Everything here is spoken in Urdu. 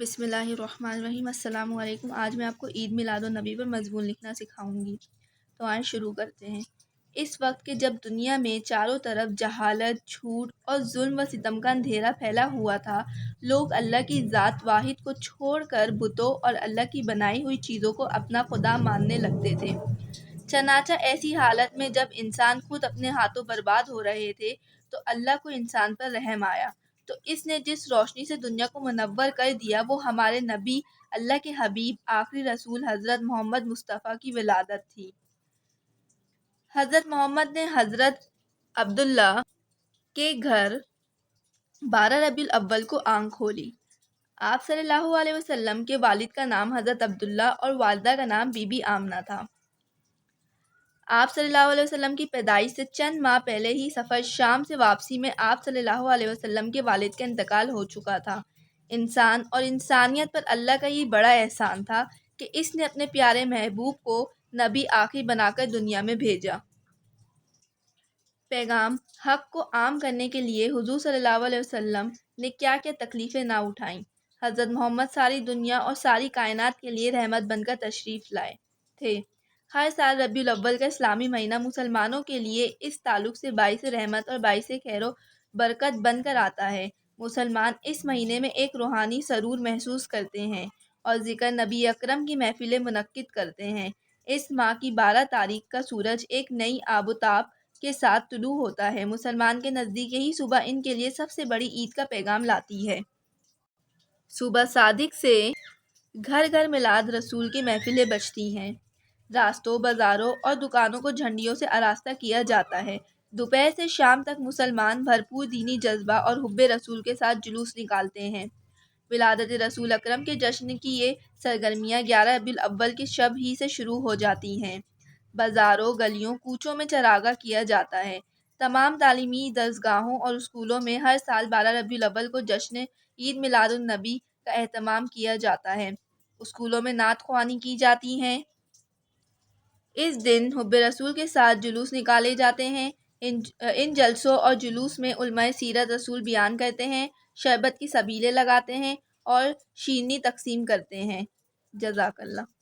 بسم اللہ الرحمن الرحیم۔ السلام علیکم۔ آج میں آپ کو عید میلاد النبی پر مضمون لکھنا سکھاؤں گی، تو آئیں شروع کرتے ہیں۔ اس وقت کہ جب دنیا میں چاروں طرف جہالت، جھوٹ اور ظلم و ستم کا اندھیرا پھیلا ہوا تھا، لوگ اللہ کی ذات واحد کو چھوڑ کر بتوں اور اللہ کی بنائی ہوئی چیزوں کو اپنا خدا ماننے لگتے تھے۔ چنانچہ ایسی حالت میں جب انسان خود اپنے ہاتھوں برباد ہو رہے تھے تو اللہ کو انسان پر رحم آیا، تو اس نے جس روشنی سے دنیا کو منور کر دیا وہ ہمارے نبی، اللہ کے حبیب، آخری رسول حضرت محمد مصطفیٰ کی ولادت تھی۔ حضرت محمد نے حضرت عبداللہ کے گھر 12 ربیع الاول کو آنکھ کھولی۔ آپ صلی اللہ علیہ وسلم کے والد کا نام حضرت عبداللہ اور والدہ کا نام بی بی آمنہ تھا۔ آپ صلی اللہ علیہ وسلم کی پیدائش سے چند ماہ پہلے ہی سفر شام سے واپسی میں آپ صلی اللہ علیہ وسلم کے والد کا انتقال ہو چکا تھا۔ انسان اور انسانیت پر اللہ کا یہ بڑا احسان تھا کہ اس نے اپنے پیارے محبوب کو نبی آخری بنا کر دنیا میں بھیجا۔ پیغام حق کو عام کرنے کے لیے حضور صلی اللہ علیہ وسلم نے کیا کیا تکلیفیں نہ اٹھائیں۔ حضرت محمد ساری دنیا اور ساری کائنات کے لیے رحمت بن کر تشریف لائے تھے۔ ہر سال ربیع الاول کا اسلامی مہینہ مسلمانوں کے لیے اس تعلق سے باعث رحمت اور باعث خیر و برکت بن کر آتا ہے۔ مسلمان اس مہینے میں ایک روحانی سرور محسوس کرتے ہیں اور ذکر نبی اکرم کی محفلیں منعقد کرتے ہیں۔ اس ماہ کی 12 تاریخ کا سورج ایک نئی آب و تاب کے ساتھ طلوع ہوتا ہے۔ مسلمان کے نزدیک یہی صبح ان کے لیے سب سے بڑی عید کا پیغام لاتی ہے۔ صبح صادق سے گھر گھر میلاد رسول کی محفلیں بجتی ہیں۔ راستوں، بازاروں اور دکانوں کو جھنڈیوں سے آراستہ کیا جاتا ہے۔ دوپہر سے شام تک مسلمان بھرپور دینی جذبہ اور حب رسول کے ساتھ جلوس نکالتے ہیں۔ ولادت رسول اکرم کے جشن کی یہ سرگرمیاں 11 ربیع الاول کی شب ہی سے شروع ہو جاتی ہیں۔ بازاروں، گلیوں، کوچوں میں چراغاں کیا جاتا ہے۔ تمام تعلیمی درسگاہوں اور اسکولوں میں ہر سال 12 ربیع الاول کو جشن عید میلاد النبی کا اہتمام کیا جاتا ہے۔ اسکولوں میں نعت خوانی کی جاتی ہیں۔ اس دن حب رسول کے ساتھ جلوس نکالے جاتے ہیں۔ ان جلسوں اور جلوس میں علماء سیرت رسول بیان کرتے ہیں، شربت کی سبیلیں لگاتے ہیں اور شیرنی تقسیم کرتے ہیں۔ جزاک اللہ۔